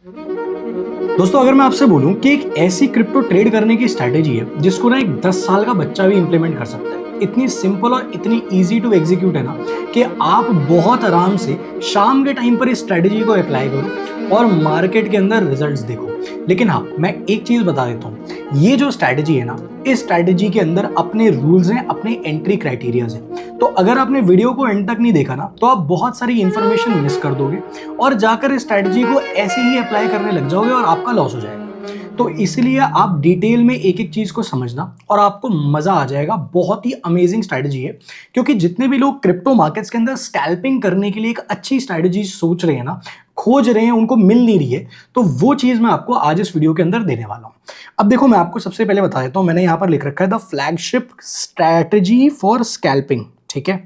दोस्तों, अगर मैं आपसे बोलूं कि एक ऐसी क्रिप्टो ट्रेड करने की स्ट्रैटेजी है जिसको ना एक 10 साल का बच्चा भी इंप्लीमेंट कर सकता है, इतनी सिंपल और इतनी इजी टू एग्जीक्यूट है ना कि आप बहुत आराम से शाम के टाइम पर इस स्ट्रैटेजी को अप्लाई करो और मार्केट के अंदर रिजल्ट्स देखो। लेकिन हाँ, मैं एक चीज बता देता हूँ, ये जो स्ट्रैटेजी है ना, इस स्ट्रैटेजी के अंदर अपने रूल्स हैं, अपने एंट्री क्राइटेरियाज हैं। तो अगर आपने वीडियो को एंड तक नहीं देखा ना, तो आप बहुत सारी इंफॉर्मेशन मिस कर दोगे और जाकर इस स्ट्रैटेजी को ऐसे ही अप्लाई करने लग जाओगे और आपका लॉस हो जाएगा। तो इसलिए आप डिटेल में एक एक चीज को समझना और आपको मजा आ जाएगा। बहुत ही अमेजिंग स्ट्रैटेजी है, क्योंकि जितने भी लोग क्रिप्टो मार्केट्स के अंदर स्कैल्पिंग करने के लिए एक अच्छी स्ट्रैटेजी सोच रहे हैं ना, खोज रहे हैं, उनको मिल नहीं रही है, तो वो चीज मैं आपको आज इस वीडियो के अंदर देने वाला हूं। अब देखो, मैं आपको सबसे पहले बता देता हूं, मैंने यहां पर लिख रखा है the flagship strategy for scalping. ठीक है,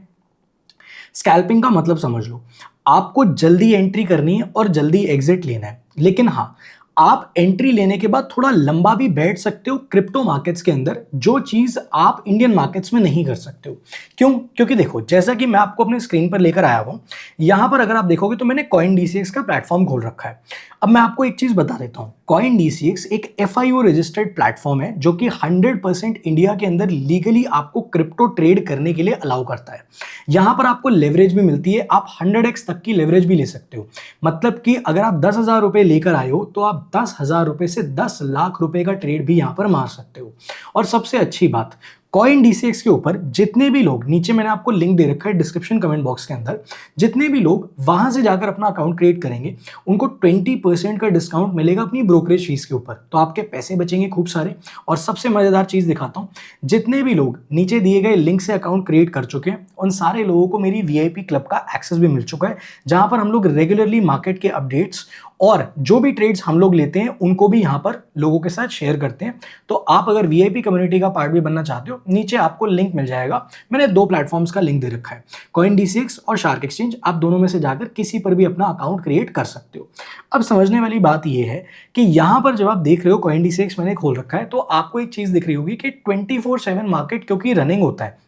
स्कैल्पिंग का मतलब समझ लो, आपको जल्दी एंट्री करनी है और जल्दी एग्जिट लेना है। लेकिन हाँ, आप एंट्री लेने के बाद थोड़ा लंबा भी बैठ सकते हो क्रिप्टो मार्केट्स के अंदर, जो चीज आप इंडियन मार्केट्स में नहीं कर सकते हो। क्यों? क्योंकि देखो, जैसा कि मैं आपको अपने स्क्रीन पर लेकर आया हूं, यहां पर अगर आप देखोगे तो मैंने कॉइन डीसीएक्स का प्लेटफॉर्म खोल रखा है। अब मैं आपको एक चीज बता देता हूं, कॉइन डीसीएक्स एक FIO रजिस्टर्ड प्लेटफॉर्म है जो कि 100% इंडिया के अंदर लीगली आपको क्रिप्टो ट्रेड करने के लिए अलाउ करता है। यहां पर आपको लेवरेज भी मिलती है, आप 100x तक की लेवरेज भी ले सकते हो। मतलब कि अगर आप 10,000 रुपए लेकर आए हो तो आप 10,000 रुपए से 10 लाख रुपए का ट्रेड भी यहां पर मार सकते हो। और सबसे अच्छी बात, कॉइन डीसीएक्स के ऊपर जितने भी लोग, नीचे मैंने आपको लिंक दे रखा है डिस्क्रिप्शन कमेंट बॉक्स के अंदर, जितने भी लोग वहां से जाकर अपना अकाउंट क्रिएट करेंगे, उनको 20% का डिस्काउंट मिलेगा अपनी ब्रोकरेज फीस के ऊपर। तो आपके पैसे बचेंगे खूब सारे। और सबसे मजेदार चीज दिखाता हूं, जितने भी लोग नीचे दिए गए लिंक से अकाउंट क्रिएट कर चुके हैं, उन सारे लोगों को मेरी VIP क्लब का एक्सेस भी मिल चुका है, जहां पर हम लोग रेगुलरली मार्केट के अपडेट्स और जो भी ट्रेड्स हम लोग लेते हैं उनको भी यहां पर लोगों के साथ शेयर करते हैं। तो आप अगर VIP कम्युनिटी का पार्ट भी बनना चाहते हो, नीचे आपको लिंक मिल जाएगा। मैंने 2 प्लेटफॉर्म्स का लिंक दे रखा है, कॉइन डीसीएक्स और शार्क एक्सचेंज। आप दोनों में से जाकर किसी पर भी अपना अकाउंट क्रिएट कर सकते हो। अब समझने वाली बात यह है कि यहां पर जब आप देख रहे हो कॉइन डीसीएक्स मैंने खोल रखा है, तो आपको एक चीज दिख रही होगी कि 24/7 मार्केट क्योंकि रनिंग होता है।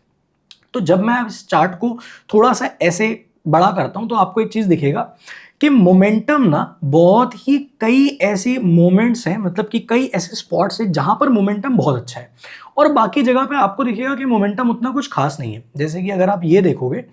तो जब मैं इस चार्ट को थोड़ा सा ऐसे बड़ा करता हूं, तो आपको एक चीज दिखेगा कि मोमेंटम ना, बहुत ही कई ऐसे मोमेंट्स हैं, मतलब कि कई ऐसे स्पॉट्स हैं जहां पर मोमेंटम बहुत अच्छा है और बाकी जगह पे आपको दिखेगा कि मोमेंटम उतना कुछ खास नहीं है। जैसे कि अगर आप ये देखोगे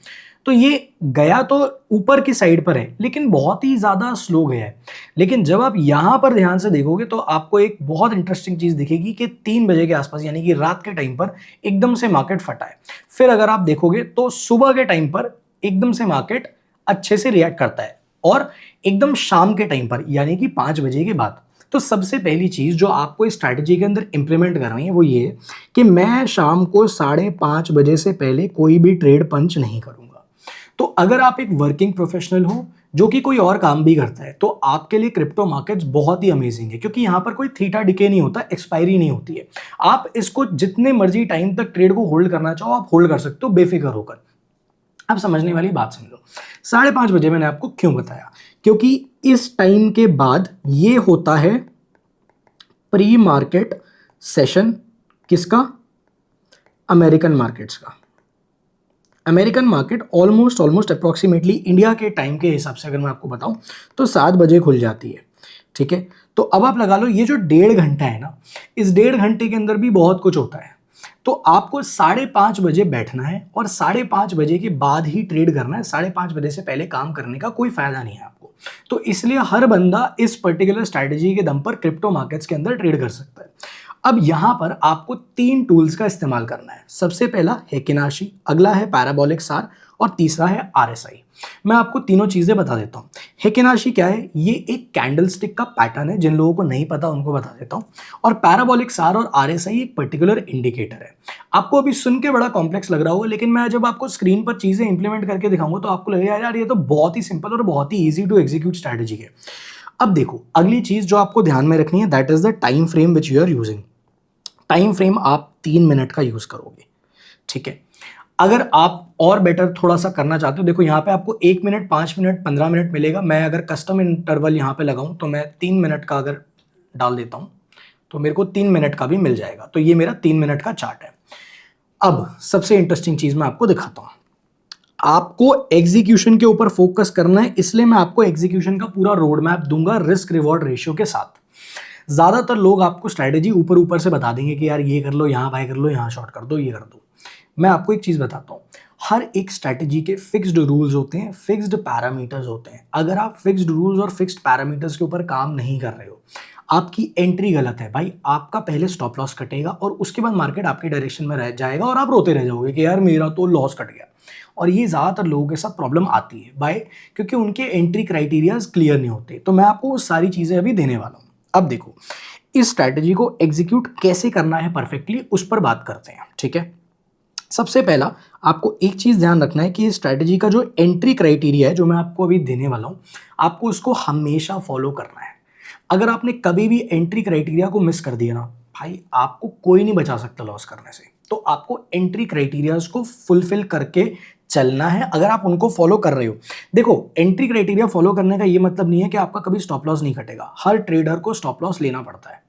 तो ये गया तो ऊपर की साइड पर है, लेकिन बहुत ही ज्यादा स्लो गया है। लेकिन जब आप यहां पर ध्यान से देखोगे तो आपको एक बहुत इंटरेस्टिंग चीज दिखेगी कि 3 बजे के आसपास, यानी कि रात के टाइम पर एकदम से मार्केट फटा है। फिर अगर आप देखोगे तो सुबह के टाइम पर एकदम से मार्केट अच्छे से रिएक्ट करता है और एकदम शाम के टाइम पर, यानी कि 5 बजे के बाद। तो सबसे पहली चीज जो आपको इस स्ट्रैटेजी के अंदर इंप्लीमेंट करनी है वो ये है कि मैं शाम को 5:30 बजे से पहले कोई भी ट्रेड पंच नहीं करूंगा। तो अगर आप एक वर्किंग प्रोफेशनल हो जो कि कोई और काम भी करता है, तो आपके लिए क्रिप्टो मार्केट्स बहुत ही अमेजिंग है, क्योंकि यहां पर कोई थीटा डिके नहीं होता, एक्सपायरी नहीं होती है। आप इसको जितने मर्जी टाइम तक ट्रेड को होल्ड करना चाहो आप होल्ड कर सकते हो बेफिक्र होकर। अब समझने वाली बात समझो, 5:30 बजे मैंने आपको क्यों बताया, क्योंकि इस टाइम के बाद ये होता है प्री मार्केट सेशन। किसका? अमेरिकन मार्केट्स का। American market almost approximately India के टाइम के हिसाब से अगर मैं आपको बताऊं तो 7 बजे खुल जाती है। ठीक है, तो अब आप लगा लो ये जो 1.5 घंटा है ना, इस 1.5 घंटे के अंदर भी बहुत कुछ होता है। तो आपको 5:30 बजे बैठना है और 5:30 बजे के बाद ही ट्रेड करना है। 5:30 बजे से पहले काम करने का कोई फायदा नहीं है आपको। तो इसलिए हर बंदा इस पर्टिकुलर स्ट्रैटेजी के दम पर क्रिप्टो मार्केट्स के अंदर ट्रेड कर सकता है। अब यहां पर आपको 3 टूल्स का इस्तेमाल करना है। सबसे पहला है किनाशी, अगला है पैराबोलिक सार और तीसरा है RSI। मैं आपको तीनों चीजें बता देता हूं। हेकिनाशी क्या है? ये एक कैंडलस्टिक का पैटर्न है, जिन लोगों को नहीं पता उनको बता देता हूं। और पैराबोलिक सार और RSI एक पर्टिकुलर इंडिकेटर है। आपको अभी सुन के बड़ा कॉम्प्लेक्स लग रहा होगा, लेकिन मैं जब आपको स्क्रीन पर चीजें इंप्लीमेंट करके दिखाऊंगा तो आपको लगेगा यार ये तो बहुत ही सिंपल और बहुत ही ईजी टू एग्जीक्यूट स्ट्रैटेजी है। अब देखो, अगली चीज जो आपको ध्यान में रखनी है, that is the time frame which you are using. Time frame आप 3 मिनट का यूज करोगे। ठीक है, अगर आप और बेटर थोड़ा सा करना चाहते हो, देखो यहाँ पे आपको 1 मिनट, 5 मिनट, 15 मिनट मिलेगा। मैं अगर कस्टम इंटरवल यहाँ पे लगाऊं तो मैं 3 मिनट का अगर डाल देता हूं तो मेरे को 3 मिनट का भी मिल जाएगा। तो ये मेरा 3 मिनट का चार्ट है। अब सबसे इंटरेस्टिंग चीज मैं आपको दिखाता हूं। आपको एग्जीक्यूशन के ऊपर फोकस करना है, इसलिए मैं आपको एग्जीक्यूशन का पूरा रोड मैप दूंगा रिस्क रिवॉर्ड रेशियो के साथ। ज्यादातर लोग आपको स्ट्रैटेजी ऊपर ऊपर से बता देंगे कि यार ये कर लो, यहाँ बाय कर लो, यहाँ शॉर्ट कर दो, ये कर दो। मैं आपको एक चीज बताता हूँ, हर एक स्ट्रैटेजी के फिक्स्ड रूल्स होते हैं, फिक्स्ड पैरामीटर्स होते हैं। अगर आप फिक्स्ड रूल्स और फिक्स्ड पैरामीटर्स के ऊपर काम नहीं कर रहे हो, आपकी एंट्री गलत है भाई, आपका पहले स्टॉप लॉस कटेगा और उसके बाद मार्केट आपके डायरेक्शन में रह जाएगा और आप रोते रह जाओगे कि यार मेरा तो लॉस कट गया। और ये ज़्यादातर लोगों के साथ प्रॉब्लम आती है बाय, क्योंकि उनके एंट्री क्राइटेरियाज क्लियर नहीं होते। तो मैं आपको वो सारी चीज़ें अभी देने वाला हूँ। अब देखो, इस स्ट्रैटेजी को एग्जीक्यूट कैसे करना है परफेक्टली, उस पर बात करते हैं, ठीक है। सबसे पहला आपको एक चीज़ ध्यान रखना है कि इस स्ट्रैटेजी का जो एंट्री क्राइटेरिया है, जो मैं आपको अभी देने वाला हूँ, आपको उसको हमेशा फॉलो करना है। अगर आपने कभी भी एंट्री क्राइटेरिया को मिस कर दिया ना भाई, आपको कोई नहीं बचा सकता लॉस करने से। तो आपको एंट्री क्राइटेरियाज को फुलफिल करके चलना है, अगर आप उनको फॉलो कर रहे हो। देखो, एंट्री क्राइटेरिया फॉलो करने का ये मतलब नहीं है कि आपका कभी स्टॉप लॉस नहीं कटेगा। हर ट्रेडर को स्टॉप लॉस लेना पड़ता है।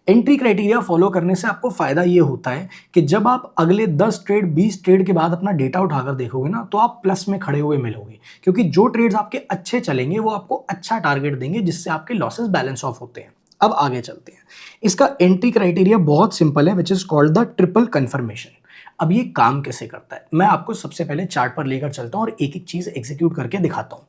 एंट्री क्राइटेरिया फॉलो करने से आपको फायदा ये होता है कि जब आप अगले 10 ट्रेड 20 ट्रेड के बाद अपना डेटा उठाकर देखोगे ना, तो आप प्लस में खड़े हुए मिलोगे, क्योंकि जो ट्रेड्स आपके अच्छे चलेंगे वो आपको अच्छा टारगेट देंगे, जिससे आपके लॉसेस बैलेंस ऑफ होते हैं। अब आगे चलते हैं। इसका एंट्री क्राइटेरिया बहुत सिंपल है, which is called the triple confirmation. अब ये काम कैसे करता है, मैं आपको सबसे पहले चार्ट पर लेकर चलता हूं और एक एक चीज एग्जीक्यूट करके दिखाता हूं।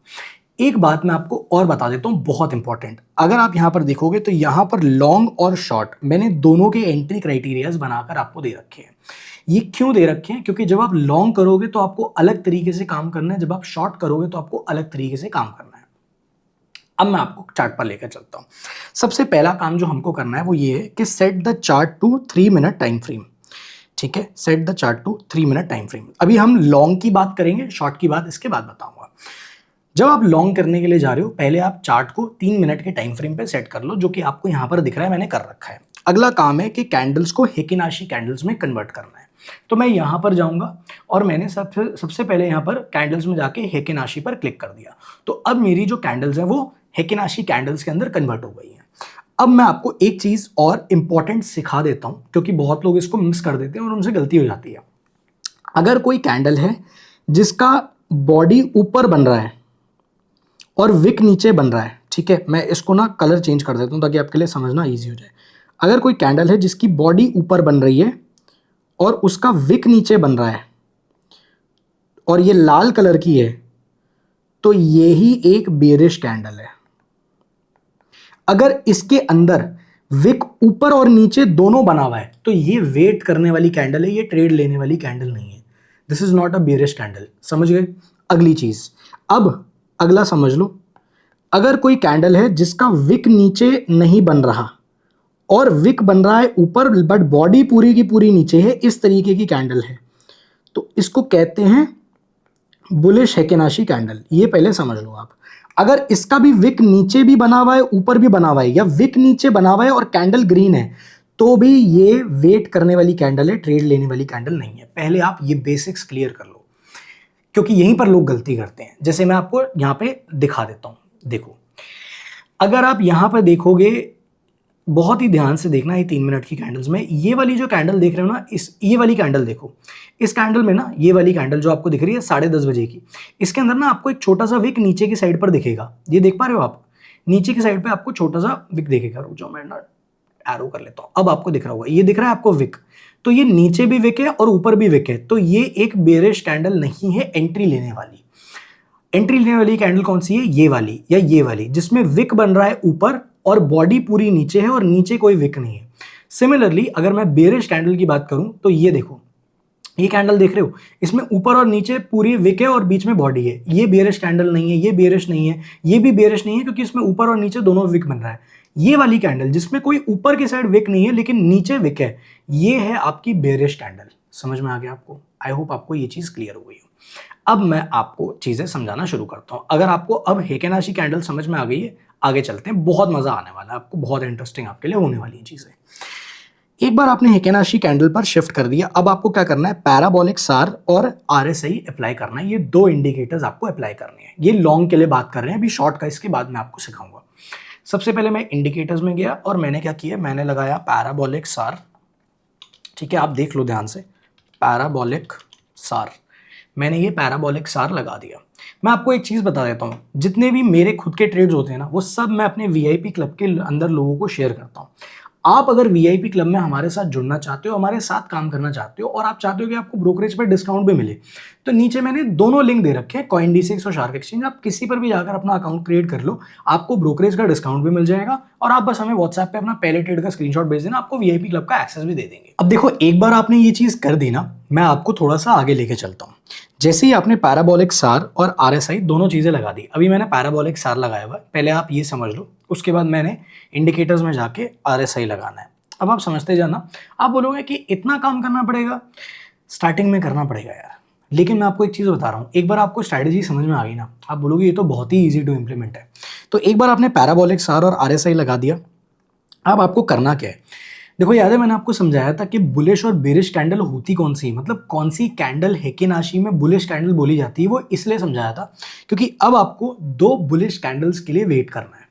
एक बात मैं आपको और बता देता हूं, बहुत इंपॉर्टेंट। अगर आप यहां पर देखोगे तो यहां पर लॉन्ग और शॉर्ट मैंने दोनों के एंट्री क्राइटेरियाज बनाकर आपको दे रखे हैं। ये क्यों दे रखे हैं? क्योंकि जब आप लॉन्ग करोगे तो आपको अलग तरीके से काम करना है, जब आप शॉर्ट करोगे तो आपको अलग तरीके से काम करना है। अब मैं आपको चार्ट पर लेकर चलता हूं। सबसे पहला काम जो हमको करना है वो ये है कि set the chart to 3 minute time frame. ठीक है, set the chart to 3 minute time frame. अभी हम लॉन्ग की बात करेंगे, शॉर्ट की बात इसके बाद बताऊंगा। जब आप लॉन्ग करने के लिए जा रहे हो, पहले आप चार्ट को 3 मिनट के टाइम फ्रेम पे सेट कर लो, जो कि आपको यहां पर दिख रहा है, मैंने कर रखा है। अगला काम है कि कैंडल्स को हेकिनाशी कैंडल्स में कन्वर्ट करना है। तो मैं यहां पर जाऊंगा और मैंने सबसे पहले यहां पर कैंडल्स में जाके हेकिनाशी पर क्लिक कर दिया। तो अब मेरी जो कैंडल्स है वो हेकिनाशी कैंडल्स के अंदर कन्वर्ट हो गई है। अब मैं आपको एक चीज और इंपॉर्टेंट सिखा देता हूं, क्योंकि बहुत लोग इसको मिस कर देते हैं और उनसे गलती हो जाती है। अगर कोई कैंडल है जिसका बॉडी ऊपर बन रहा है और विक नीचे बन रहा है, ठीक है, मैं इसको ना कलर चेंज कर देता हूं ताकि आपके लिए समझना ईजी हो जाए। अगर कोई कैंडल है जिसकी बॉडी ऊपर बन रही है और उसका विक नीचे बन रहा है और ये लाल कलर की है, तो ये ही एक बेरिश कैंडल है। अगर इसके अंदर विक ऊपर और नीचे दोनों बना हुआ है, तो ये वेट करने वाली कैंडल है, ये ट्रेड लेने वाली कैंडल नहीं है। This is not a bearish candle. समझ गए? अगली चीज, अब अगला समझ लो। अगर कोई कैंडल है जिसका विक नीचे नहीं बन रहा और विक बन रहा है ऊपर, बट बॉडी पूरी की पूरी नीचे है, इस तरीके की कैंडल है, तो इसको कहते हैं बुलिश हेकिनाशी कैंडल। ये पहले समझ लो आप। अगर इसका भी विक नीचे भी बना हुआ है, ऊपर भी बना हुआ है, या विक नीचे बना हुआ है और कैंडल ग्रीन है, तो भी ये वेट करने वाली कैंडल है, ट्रेड लेने वाली कैंडल नहीं है। पहले आप ये बेसिक्स क्लियर कर लो, क्योंकि यहीं पर लोग गलती करते हैं। जैसे मैं आपको यहां पे दिखा देता हूं। देखो, अगर आप यहां पर देखोगे, बहुत ही ध्यान से देखना, ये 3 मिनट की कैंडल्स में ये वाली जो कैंडल देख रहे हो ना, ये वाली कैंडल देखो। इस कैंडल में ना, ये वाली कैंडल जो आपको दिख रही है 10:30 बजे की, इसके अंदर ना आपको एक छोटा सा विक नीचे की साइड पर दिखेगा। ये देख पा रहे हो आप? नीचे की साइड पे आपको छोटा सा विक दिखेगा। रुक जाओ, मैं ना एरो कर लेता हूँ। अब आपको दिख रहा होगा, ये दिख रहा है आपको विक। तो ये नीचे भी विक है और ऊपर भी विक है, तो ये एक बेरिश कैंडल नहीं है एंट्री लेने वाली। एंट्री लेने वाली कैंडल कौन सी है? ये वाली या ये वाली, जिसमें विक बन रहा है ऊपर और बॉडी पूरी नीचे है और नीचे कोई विक नहीं है। सिमिलरली अगर मैं बेरिश कैंडल की बात करूं, तो ये देखो, ये कैंडल देख रहे हो, इसमें ऊपर और नीचे पूरी विक है और बीच में बॉडी है। ये बेरिश कैंडल नहीं है, ये बेरिश नहीं है, ये भी बेरिश नहीं है, क्योंकि इसमें ऊपर और नीचे दोनों विक बन रहा है। ये वाली कैंडल जिसमें कोई ऊपर की साइड विक नहीं है लेकिन नीचे विक है, ये है आपकी बेरिश कैंडल। समझ में आ गया आपको? आई होप आपको ये चीज क्लियर हो गई हो। अब मैं आपको चीजें समझाना शुरू करता हूं। अगर आपको अब हेकिनाशी कैंडल समझ में आ गई है, आगे चलते हैं, बहुत मजा आने वाला है आपको, बहुत इंटरेस्टिंग आपके लिए होने वाली चीजें। एक बार आपने हेकिनाशी कैंडल पर शिफ्ट कर दिया, अब आपको क्या करना है? पैराबोलिक सार और आरएसआई अप्लाई करना है। ये 2 इंडिकेटर्स आपको अप्लाई करने हैं। ये लॉन्ग के लिए बात कर रहे हैं, अभी शॉर्ट का इसके बाद मैं आपको सिखाऊंगा। सबसे पहले मैं इंडिकेटर्स में गया और मैंने क्या किया, मैंने लगाया पैराबोलिक सार। ठीक है, आप देख लो ध्यान से, पैराबोलिक सार मैंने ये पैराबोलिक सार लगा दिया। मैं आपको एक चीज़ बता देता हूँ, जितने भी मेरे खुद के ट्रेड्स होते हैं ना, वो सब मैं अपने वीआईपी क्लब के अंदर लोगों को शेयर करता हूँ। आप अगर वीआईपी क्लब में हमारे साथ जुड़ना चाहते हो, हमारे साथ काम करना चाहते हो और आप चाहते हो कि आपको ब्रोकरेज पर डिस्काउंट भी मिले, तो नीचे मैंने दोनों लिंक दे रखे हैं, कॉइनडी6 और शार्क एक्सचेंज। आप किसी पर भी जाकर अपना अकाउंट क्रिएट कर लो, आपको ब्रोकरेज का डिस्काउंट भी मिल जाएगा और आप बस हमें व्हाट्सएप पे अपना पहले ट्रेड का स्क्रीनशॉट भेज देना, आपको वीआईपी क्लब का एक्सेस भी दे देंगे। अब देखो, एक बार आपने ये चीज़ कर दी ना, मैं आपको थोड़ा सा आगे लेके चलता हूँ। जैसे ही आपने पैराबोलिक सार और आरएसआई दोनों चीज़ें लगा दी, अभी मैंने पैराबोलिक सार लगाया हुआ है, पहले आप ये समझ लो, उसके बाद मैंने इंडिकेटर्स में जाके आरएसआई लगाना है। अब आप समझते जाना। आप बोलोगे कि इतना काम करना पड़ेगा, स्टार्टिंग में करना पड़ेगा यार, लेकिन मैं आपको एक चीज़ बता रहा हूँ, एक बार आपको स्ट्रैटेजी समझ में आ गई ना, आप बोलोगे ये तो बहुत ही ईजी टू इम्प्लीमेंट है। तो एक बार आपने पैराबोलिक सार और आरएसआई लगा दिया, अब आपको करना क्या है? देखो, याद है मैंने आपको समझाया था कि बुलिश और बेरिश कैंडल होती कौन सी, मतलब कौन सी कैंडल हेकिनाशी में बुलिश कैंडल बोली जाती है, वो इसलिए समझाया था क्योंकि अब आपको 2 बुलिश कैंडल्स के लिए वेट करना है।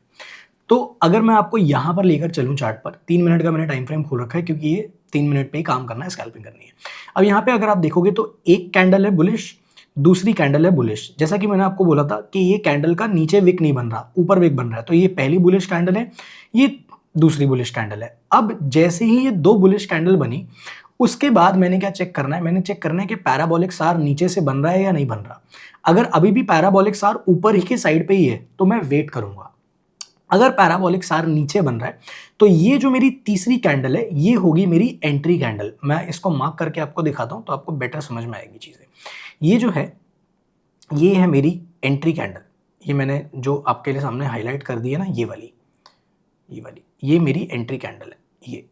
तो अगर मैं आपको यहाँ पर लेकर चलूँ चार्ट पर, 3 मिनट का मैंने टाइम फ्रेम खोल रखा है क्योंकि ये 3 मिनट पे ही काम करना है, स्कैल्पिंग करनी है। अब यहाँ पे अगर आप देखोगे तो एक कैंडल है बुलिश, दूसरी कैंडल है बुलिश। जैसा कि मैंने आपको बोला था कि ये कैंडल का नीचे विक नहीं बन रहा, ऊपर विक बन रहा है, तो ये पहली बुलिश कैंडल है, ये दूसरी बुलिश कैंडल है। अब जैसे ही ये 2 बुलिश कैंडल बनी, उसके बाद मैंने क्या चेक करना है? मैंने चेक करना है कि पैराबोलिक सार नीचे से बन रहा है या नहीं बन रहा। अगर अभी भी पैराबोलिक सार ऊपर ही के साइड पे ही है तो मैं वेट करूंगा। अगर पैराबोलिक सार नीचे बन रहा है तो ये जो मेरी तीसरी कैंडल है, ये होगी मेरी एंट्री कैंडल। मैं इसको मार्क करके आपको दिखाता हूं तो आपको बेटर समझ में आएगी चीजें। ये जो है, ये है मेरी एंट्री कैंडल। ये मैंने जो आपके लिए सामने हाईलाइट कर दी है ना, ये वाली ये मेरी एंट्री कैंडल है।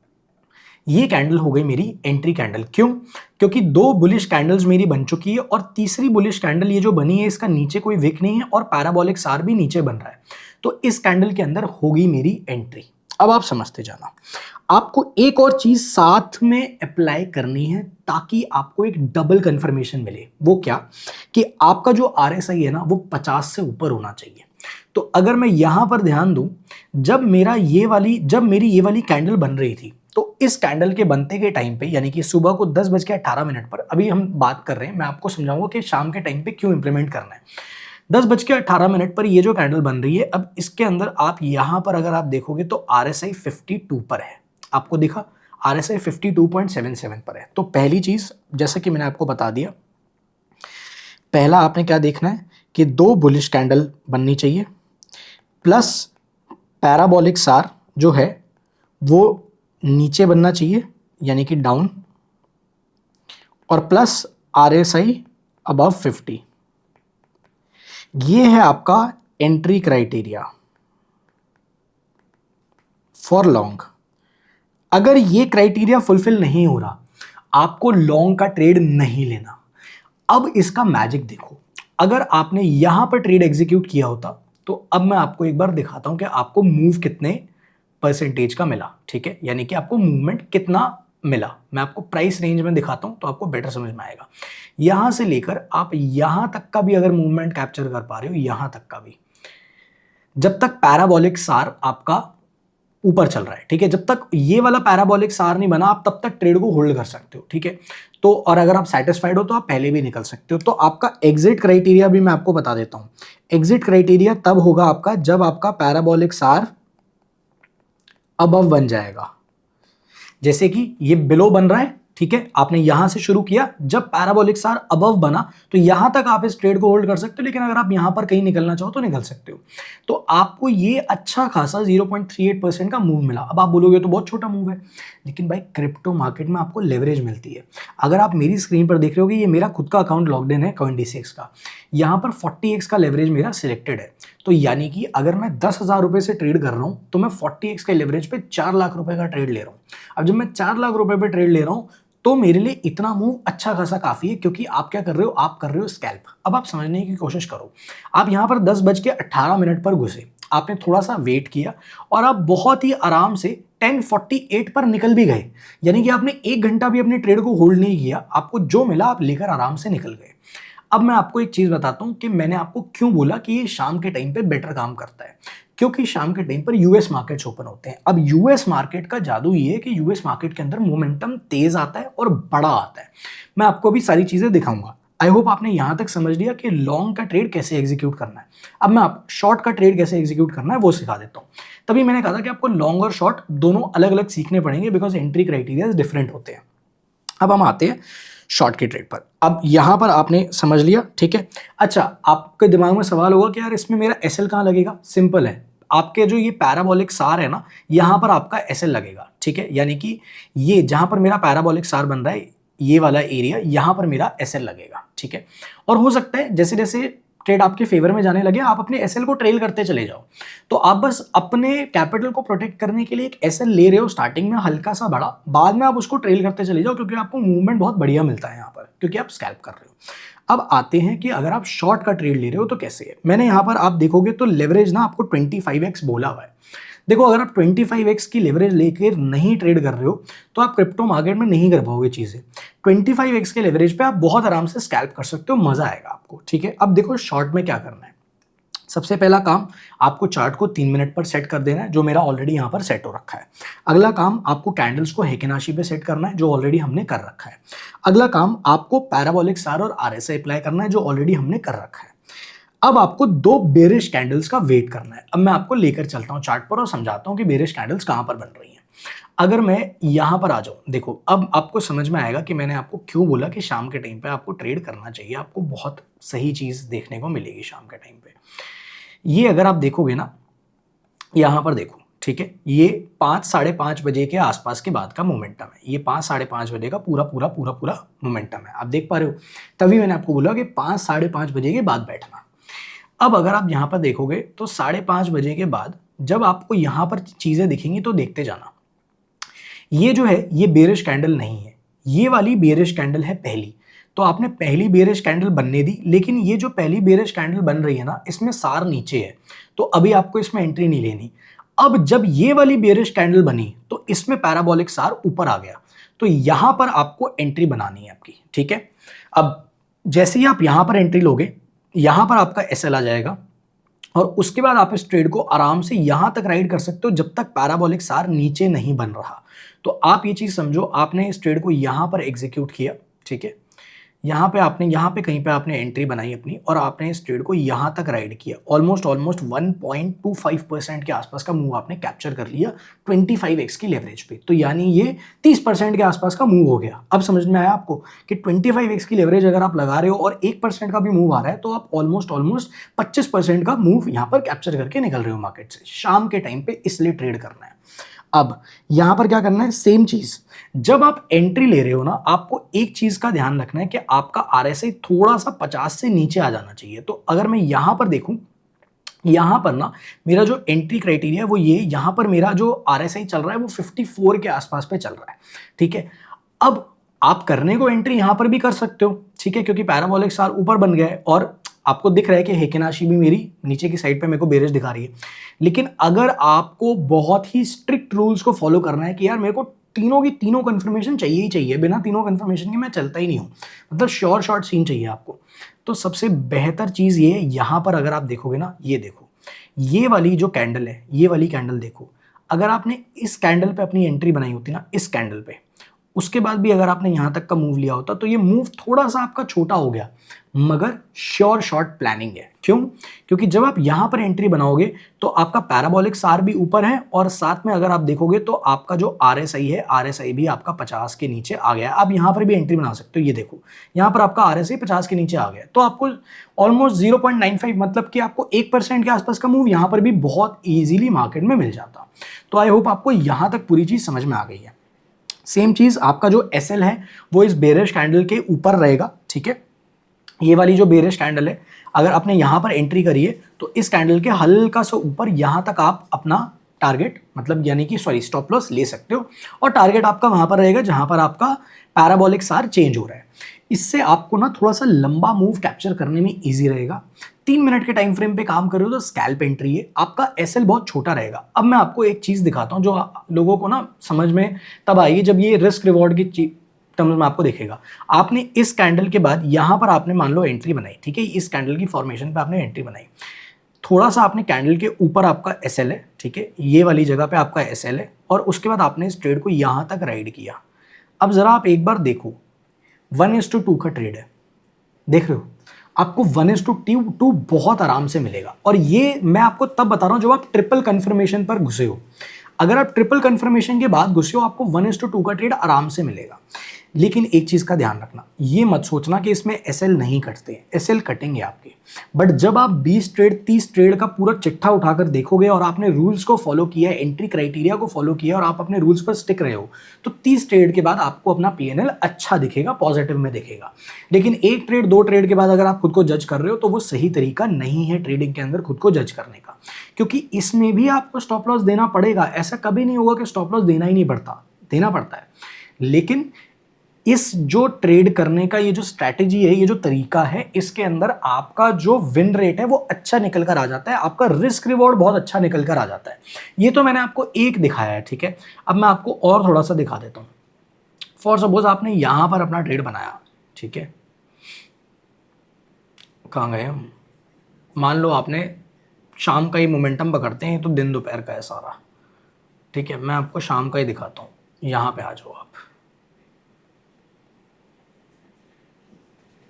ये कैंडल हो गई मेरी एंट्री कैंडल। क्यों? क्योंकि 2 बुलिश कैंडल्स मेरी बन चुकी है और तीसरी बुलिश कैंडल ये जो बनी है, इसका नीचे कोई विक नहीं है और पैराबोलिक सार भी नीचे बन रहा है, तो इस कैंडल के अंदर होगी मेरी एंट्री। अब आप समझते जाना। आपको एक और चीज साथ में अप्लाई करनी है ताकि आपको एक डबल कंफर्मेशन मिले। वो क्या? कि आपका जो आरएसआई है ना, वो 50 से ऊपर होना चाहिए। तो अगर मैं यहां पर ध्यान दूं, जब मेरी ये वाली कैंडल बन रही थी, तो इस कैंडल के बनते के टाइम पे, यानी कि सुबह को 10:18 पर, अभी हम बात कर रहे हैं, मैं आपको समझाऊंगा कि शाम के टाइम पे क्यों इंप्लीमेंट करना है। 10:18 पर ये जो कैंडल बन रही है, अब इसके अंदर आप यहां पर अगर आप देखोगे तो आरएसआई 52 पर है। आपको दिखा, आरएसआई 52.77 पर है। तो पहली चीज, जैसा कि मैंने आपको बता दिया, पहला आपने क्या देखना है कि 2 बुलिश कैंडल बननी चाहिए, प्लस पैराबोलिक सार जो है वो नीचे बनना चाहिए, यानी कि डाउन, और प्लस आरएसआई अबव 50। ये है आपका एंट्री क्राइटेरिया फॉर लॉन्ग। अगर ये क्राइटेरिया फुलफिल नहीं हो रहा, आपको लॉन्ग का ट्रेड नहीं लेना। अब इसका मैजिक देखो, अगर आपने यहां पर ट्रेड एग्जीक्यूट किया होता, तो अब मैं आपको एक बार दिखाता हूं कि आपको मूव कितने परसेंटेज का मिला। ठीक है, यानी कि आपको मूवमेंट कितना मिला। मैं आपको प्राइस रेंज में दिखाता हूं तो आपको बेटर समझ में आएगा। यहां से लेकर आप यहां तक का भी अगर मूवमेंट कैप्चर कर पा रहे हो, यहां तक का भी, जब तक पैराबोलिक सार आपका ऊपर चल रहा है, ठीक है, जब तक ये वाला पैराबोलिक सार नहीं बना, आप तब तक ट्रेड को होल्ड कर सकते हो। ठीक है, तो और अगर आप सेटिस्फाइड हो तो आप पहले भी निकल सकते हो। तो आपका एग्जिट क्राइटेरिया भी मैं आपको बता देता हूं। एग्जिट क्राइटेरिया तब होगा आपका जब आपका पैराबोलिक सार अबव बन जाएगा। जैसे कि ये बिलो बन रहा है, ठीक है, आपने यहां से शुरू किया, जब पैराबोलिक सार अबव बना तो यहां तक आप इस ट्रेड को होल्ड कर सकते हो, लेकिन अगर आप यहां पर कहीं निकलना चाहो तो निकल सकते हो। तो आपको ये अच्छा खासा 0.38% का मूव मिला। अब आप बोलोगे तो बहुत छोटा मूव है, लेकिन भाई क्रिप्टो मार्केट में आपको लेवरेज मिलती है। अगर आप मेरी स्क्रीन पर देख रहे हो कि ये मेरा खुद का अकाउंट लॉग्ड इन है कॉइनडी6 का, यहाँ पर 40x का लेवरेज मेरा सिलेक्टेड है। तो यानी कि अगर मैं 10,000 रुपए से ट्रेड कर रहा हूं तो मैं 40x के लेवरेज पे 4 लाख रुपए का ट्रेड ले रहा हूं। अब जब मैं 4 लाख रुपए पे ट्रेड ले रहा हूं तो मेरे लिए इतना मूव अच्छा खासा काफी है, क्योंकि आप क्या कर रहे हो, आप कर रहे हो स्कैल्प। अब आप समझने की कोशिश करो, आप यहां पर 10:18 पर घुसे, आपने थोड़ा सा वेट किया और आप बहुत ही आराम से 10:48 पर निकल भी गए, यानी कि आपने 1 घंटा भी अपने ट्रेड को होल्ड नहीं किया, आपको जो मिला आप लेकर आराम से निकल गए। अब मैं आपको एक चीज बताता हूं कि मैंने आपको क्यों बोला कि ये शाम के टाइम पे बेटर काम करता है। क्योंकि शाम के टाइम पर यूएस मार्केट्स ओपन होते हैं। अब यूएस मार्केट का जादू ये है कि यूएस मार्केट के अंदर मोमेंटम तेज आता है और बड़ा आता है। मैं आपको भी सारी चीजें दिखाऊंगा। आई होप आपने यहाँ तक समझ लिया कि लॉन्ग का ट्रेड कैसे एग्जीक्यूट करना है। अब मैं आप शॉर्ट का ट्रेड कैसे एग्जीक्यूट करना है वो सिखा देता हूँ। तभी मैंने कहा था कि आपको लॉन्ग और शॉर्ट दोनों अलग अलग सीखने पड़ेंगे, बिकॉज एंट्री क्राइटेरिया डिफरेंट होते हैं। अब हम आते हैं शॉर्ट के ट्रेड पर। अब यहां पर आपने समझ लिया, ठीक है। अच्छा, आपके दिमाग में सवाल होगा कि यार इसमें मेरा एसएल कहां लगेगा। सिंपल है, आपके जो ये पैराबोलिक सार है ना, यहां पर आपका एसएल लगेगा, ठीक है। यानी कि ये जहां पर मेरा पैराबोलिक सार बन रहा है, ये वाला एरिया, यहां पर मेरा एसएल लगेगा, ठीक है। और हो सकता है जैसे जैसे ट्रेड आपके फेवर में जाने लगे, आप अपने एसएल को ट्रेल करते चले जाओ। तो आप बस अपने कैपिटल को प्रोटेक्ट करने के लिए एक एसएल ले रहे हो स्टार्टिंग में हल्का सा बड़ा, बाद में आप उसको ट्रेल करते चले जाओ, क्योंकि आपको मूवमेंट बहुत बढ़िया मिलता है यहाँ पर, क्योंकि आप स्कैल्प कर रहे हो। अब आते हैं कि अगर आप शॉर्ट का ट्रेड ले रहे हो तो कैसे है। मैंने यहाँ पर आप देखोगे तो लेवरेज ना आपको 25x बोला हुआ है। देखो, अगर आप 25x की लेवरेज लेकर नहीं ट्रेड कर रहे हो तो आप क्रिप्टो मार्केट में नहीं कर पाओगे चीजें। 25x के लेवरेज पे आप बहुत आराम से स्कैल्प कर सकते हो, मजा आएगा आपको, ठीक है। अब देखो शॉर्ट में क्या करना है। सबसे पहला काम, आपको चार्ट को 3 मिनट पर सेट कर देना है, जो मेरा ऑलरेडी यहाँ पर सेट हो रखा है। अगला काम, आपको कैंडल्स को हेकेनाशी पे सेट करना है, जो ऑलरेडी हमने कर रखा है। अगला काम, आपको पैराबोलिक सार और आरएसआई अप्लाई करना है, जो ऑलरेडी हमने कर रखा है। अब आपको 2 बेरिश कैंडल्स का वेट करना है। अब मैं आपको लेकर चलता हूं चार्ट पर और समझाता हूं कि बेरिश कैंडल्स कहां पर बन रही हैं। अगर मैं यहां पर आ जाऊं, देखो अब आपको समझ में आएगा कि मैंने आपको क्यों बोला कि शाम के टाइम पे आपको ट्रेड करना चाहिए। आपको बहुत सही चीज देखने को मिलेगी शाम के टाइम पे। ये अगर आप देखोगे ना, यहां पर देखो, ठीक है, ये 5 साढ़े 5 बजे के आसपास के बाद का मोमेंटम है। ये 5 साढ़े 5 बजे का पूरा पूरा पूरा पूरा मोमेंटम है, आप देख पा रहे हो। तभी मैंने आपको बोला कि 5 साढ़े 5 बजे के बाद बैठना। अब अगर आप यहां पर देखोगे तो 5:30 बजे के बाद जब आपको यहां पर चीजें दिखेंगी तो देखते जाना। ये जो है ये बेरिश कैंडल नहीं है, ये वाली बेरिश कैंडल है पहली। तो आपने पहली बेरिश कैंडल बनने दी, लेकिन ये जो पहली बेरिश कैंडल बन रही है ना, इसमें सार नीचे है, तो अभी आपको इसमें एंट्री नहीं लेनी। अब जब ये वाली बेरिश कैंडल बनी तो इसमें पैराबोलिक सार ऊपर आ गया, तो यहां पर आपको एंट्री बनानी है आपकी, ठीक है। अब जैसे ही आप यहां पर एंट्री लोगे, यहां पर आपका एसएल आ जाएगा और उसके बाद आप इस ट्रेड को आराम से यहां तक राइड कर सकते हो जब तक पैराबोलिक सार नीचे नहीं बन रहा। तो आप ये चीज समझो, आपने इस ट्रेड को यहां पर एग्जीक्यूट किया, ठीक है। यहाँ पे कहीं पे आपने एंट्री बनाई अपनी और आपने इस ट्रेड को यहाँ तक राइड किया। ऑलमोस्ट 1.25% के आसपास का मूव आपने कैप्चर कर लिया 25x की लेवरेज पे। तो यानी ये 30% के आसपास का मूव हो गया। अब समझ में आया आपको कि 25x की लेवरेज अगर आप लगा रहे हो और 1% का भी मूव आ रहा है तो आप ऑलमोस्ट 25% का मूव यहाँ पर कैप्चर करके निकल रहे हो मार्केट से। शाम के टाइम पे इसलिए ट्रेड करना है। अब यहां पर क्या करना है, सेम चीज। जब आप एंट्री ले रहे हो ना, आपको एक चीज का ध्यान रखना है कि आपका आरएसआई थोड़ा सा 50 से नीचे आ जाना चाहिए। तो अगर मैं यहां पर देखूं, यहां पर ना मेरा जो एंट्री क्राइटेरिया है वो ये, यहां पर मेरा जो आरएसआई चल रहा है वो 54 के आसपास पे चल रहा है, ठीक है। अब आप करने को एंट्री यहां पर भी कर सकते हो, ठीक है, क्योंकि पैराबोलिक सार ऊपर बन गया है और आपको दिख रहा है कि हेकेनाशी भी मेरी नीचे की साइड पे मेरे को बेरिश दिखा रही है। लेकिन अगर आपको बहुत ही स्ट्रिक्ट रूल्स को फॉलो करना है कि यार मेरे को तीनों की तीनों कंफर्मेशन चाहिए ही चाहिए, बिना तीनों कंफर्मेशन के मैं चलता ही नहीं हूं, मतलब श्योर शॉर्ट सीन चाहिए आपको, तो सबसे बेहतर चीज ये, यहां पर अगर आप देखोगे ना, ये देखो, ये वाली जो कैंडल है, ये वाली कैंडल देखो, अगर आपने इस कैंडल पे अपनी एंट्री बनाई होती ना, इस कैंडल पे, उसके बाद भी अगर आपने यहां तक का मूव लिया होता तो ये मूव थोड़ा सा आपका छोटा हो गया, मगर श्योर शॉर्ट प्लानिंग है। क्यों? क्योंकि जब आप यहां पर एंट्री बनाओगे तो आपका पैराबोलिक सार भी ऊपर है और साथ में अगर आप देखोगे तो आपका जो आरएसआई है, आरएसआई भी आपका 50 के नीचे आ गया। आप यहां पर भी एंट्री बना सकते हो, ये देखो यहां पर आपका आरएसआई 50 के नीचे आ गया, तो आपको ऑलमोस्ट 0.95 मतलब कि आपको 1% के आसपास का मूव यहां पर भी बहुत ईजिली मार्केट में मिल जाता। तो आई होप आपको यहां तक पूरी चीज समझ में आ गई है। सेम चीज आपका जो एसएल है वो इस बेरिश कैंडल के ऊपर रहेगा, ठीक है। ये वाली जो बेरिश कैंडल है, अगर आपने यहां पर एंट्री करी है तो इस कैंडल के हल्का सा ऊपर यहां तक आप अपना टारगेट, मतलब यानी कि सॉरी स्टॉप लॉस ले सकते हो और टारगेट आपका वहां पर रहेगा जहां पर आपका पैराबोलिक सार चेंज हो रहा है। इससे आपको ना थोड़ा सा लंबा मूव कैप्चर करने में इजी रहेगा। 3 मिनट के टाइम फ्रेम पे काम कर रहे हो तो स्कैल्प एंट्री है, आपका एसएल बहुत छोटा रहेगा। अब मैं आपको एक चीज दिखाता हूं जो लोगों को ना समझ में तब आएगी जब ये रिस्क रिवॉर्ड की टर्म्स में आपको दिखेगा। आपने इस कैंडल के बाद यहां पर आपने मान लो एंट्री बनाई, ठीक है, इस कैंडल की फॉर्मेशन पे आपने एंट्री बनाई, थोड़ा सा आपने कैंडल के ऊपर आपका एसएल है, ठीक है, ये वाली जगह पे आपका एसएल है और उसके बाद आपने इस ट्रेड को यहां तक राइड किया। अब जरा आप एक बार देखो, 1:2 का ट्रेड है, देख रहे हो, आपको 1:2 बहुत आराम से मिलेगा। और ये मैं आपको तब बता रहा हूं जब आप ट्रिपल कंफर्मेशन पर घुसे हो। अगर आप ट्रिपल कंफर्मेशन के बाद घुसे हो, आपको 1:2 का ट्रेड आराम से मिलेगा। लेकिन एक चीज का ध्यान रखना, ये मत सोचना कि इसमें एसएल नहीं कटते, एसएल कटेंगे आपके। बट जब आप 20 ट्रेड 30 ट्रेड का पूरा चिट्ठा उठाकर देखोगे और आपने रूल्स को फॉलो किया है, एंट्री क्राइटेरिया को फॉलो किया और आप अपने रूल्स पर स्टिक रहे हो, तो 30 ट्रेड के बाद आपको अपना पीएनएल अच्छा दिखेगा, पॉजिटिव में दिखेगा। लेकिन एक ट्रेड 2 ट्रेड के बाद अगर आप खुद को जज कर रहे हो तो वो सही तरीका नहीं है ट्रेडिंग के अंदर खुद को जज करने का, क्योंकि इसमें भी आपको स्टॉप लॉस देना पड़ेगा। ऐसा कभी नहीं होगा कि स्टॉप लॉस देना ही नहीं पड़ता, देना पड़ता है। लेकिन इस जो ट्रेड करने का ये जो स्ट्रैटेजी है, ये जो तरीका है, इसके अंदर आपका जो विन रेट है वो अच्छा निकल कर आ जाता है, आपका रिस्क रिवॉर्ड बहुत अच्छा निकल कर आ जाता है। ये तो मैंने आपको एक दिखाया है, ठीक है। अब मैं आपको और थोड़ा सा दिखा देता हूँ। फॉर सपोज आपने यहां पर अपना ट्रेड बनाया, ठीक है, कहाँ गए हम, मान लो आपने शाम का ही मोमेंटम पकड़ते हैं, तो दिन दोपहर का है सारा, ठीक है। मैं आपको शाम का ही दिखाता हूँ, यहाँ पे आ जाओ आप।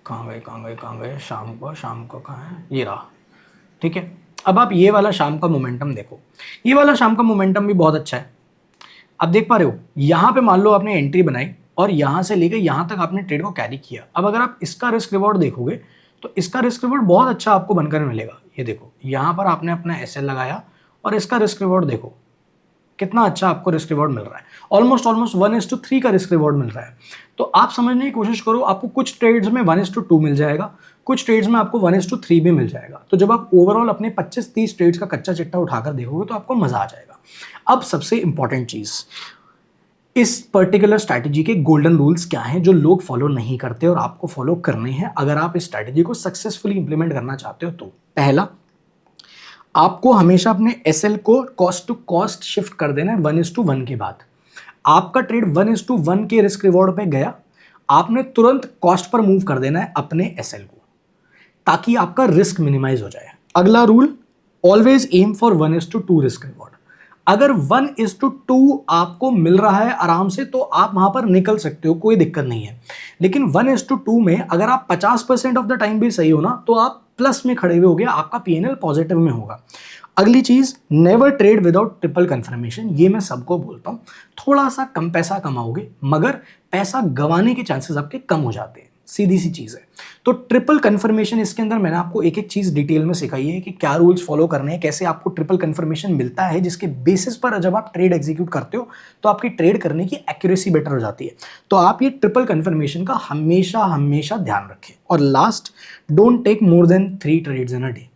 कहाँ गए शाम को कहाँ है, ये रहा, ठीक है। अब आप ये वाला शाम का मोमेंटम देखो, ये वाला शाम का मोमेंटम भी बहुत अच्छा है। आप देख पा रहे हो, यहाँ पे मान लो आपने एंट्री बनाई और यहाँ से लेकर यहाँ तक आपने ट्रेड को कैरी किया। अब अगर आप इसका रिस्क रिवॉर्ड देखोगे तो इसका रिस्क रिवॉर्ड बहुत अच्छा आपको बनकर मिलेगा। ये देखो, यहाँ पर आपने अपना एसएल लगाया और इसका रिस्क रिवॉर्ड देखो कितना अच्छा आपको रिस्क रिवॉर्ड मिल रहा है। ऑलमोस्ट 1:3 का रिस्क रिवॉर्ड मिल रहा है। तो आप समझने की कोशिश करो, आपको कुछ ट्रेड्स में 1:2 मिल जाएगा, कुछ ट्रेड्स में आपको 1:3 भी मिल जाएगा। तो जब आप ओवरऑल अपने 25-30 ट्रेड्स का कच्चा चिट्टा उठाकर देखोगे तो आपको मजा आ जाएगा। अब सबसे इंपॉर्टेंट चीज, इस पर्टिकुलर स्ट्रैटेजी के गोल्डन रूल्स क्या हैं जो लोग फॉलो नहीं करते और आपको फॉलो करने हैं अगर आप इस स्ट्रैटेजी को सक्सेसफुली इंप्लीमेंट करना चाहते हो। तो पहला, आपको हमेशा अपने एसएल को कॉस्ट टू कॉस्ट शिफ्ट कर देना है 1:1 के बाद। आपका ट्रेड 1:1 के रिस्क रिवॉर्ड पे गया, आपने तुरंत कॉस्ट पर मूव कर देना है अपने एसएल को, ताकि आपका रिस्क मिनिमाइज हो जाए। अगला rule, always aim for 1:2 risk reward. अगर 1:2 आपको मिल रहा है आराम से तो आप वहां पर निकल सकते हो, कोई दिक्कत नहीं है। लेकिन 1:2 में अगर आप 50% ऑफ द टाइम भी सही हो ना, तो आप प्लस में खड़े हुए होगे, आपका पीएनएल पॉजिटिव में होगा। अगली चीज, never trade without triple confirmation. ये मैं सबको बोलता हूं, थोड़ा सा कम पैसा कमाओगे मगर पैसा गंवाने के चांसेस आपके कम हो जाते हैं, सीधी सी चीज है। तो ट्रिपल कंफर्मेशन, इसके अंदर मैंने आपको एक एक चीज डिटेल में सिखाई है कि क्या रूल्स फॉलो करने हैं, कैसे आपको ट्रिपल कंफर्मेशन मिलता है, जिसके बेसिस पर जब आप ट्रेड एग्जीक्यूट करते हो तो आपकी ट्रेड करने की एक्यूरेसी बेटर हो जाती है। तो आप ये ट्रिपल कंफर्मेशन का हमेशा हमेशा ध्यान रखें। और last, don't take more than 3 trades in a day.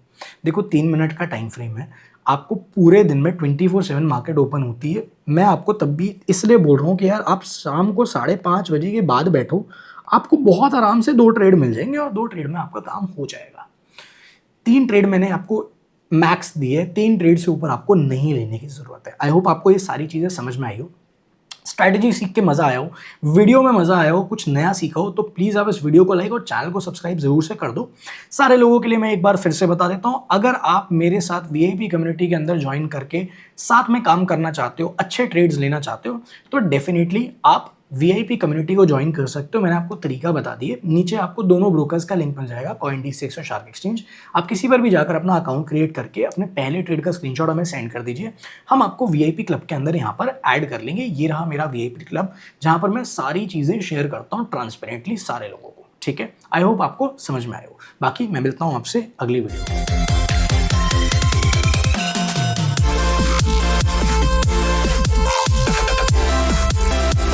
देखो 3 मिनट का टाइम फ्रेम है, आपको पूरे दिन में 24/7 मार्केट ओपन होती है। मैं आपको तब भी इसलिए बोल रहा हूँ कि यार आप शाम को 5:30 बजे के बाद बैठो, आपको बहुत आराम से 2 ट्रेड मिल जाएंगे और 2 ट्रेड में आपका काम हो जाएगा। 3 ट्रेड मैंने आपको मैक्स दिए, 3 ट्रेड से ऊपर आपको नहीं लेने की जरूरत है। आई होप आपको ये सारी चीजें समझ में आई हो, स्ट्रैटेजी सीख के मजा आया हो, वीडियो में मजा आया हो, कुछ नया सीखा हो, तो प्लीज आप इस वीडियो को लाइक और चैनल को सब्सक्राइब जरूर से कर दो। सारे लोगों के लिए मैं एक बार फिर से बता देता हूं, अगर आप मेरे साथ वीआईपी कम्युनिटी के अंदर ज्वाइन करके साथ में काम करना चाहते हो, अच्छे ट्रेड्स लेना चाहते हो, तो डेफिनेटली आप वीआईपी कम्युनिटी को ज्वाइन कर सकते हो। मैंने आपको तरीका बता दिए, नीचे आपको दोनों ब्रोकर्स का लिंक मिल जाएगा, CoinDCX और शार्क एक्सचेंज। आप किसी पर भी जाकर अपना अकाउंट क्रिएट करके अपने पहले ट्रेड का स्क्रीनशॉट हमें सेंड कर दीजिए, हम आपको वीआईपी क्लब के अंदर यहाँ पर ऐड कर लेंगे। ये रहा मेरा वीआईपी क्लब, जहाँ पर मैं सारी चीज़ें शेयर करता हूँ ट्रांसपेरेंटली सारे लोगों को, ठीक है। आई होप आपको समझ में आए हो। बाकी मैं मिलता हूँ आपसे अगली वीडियो में।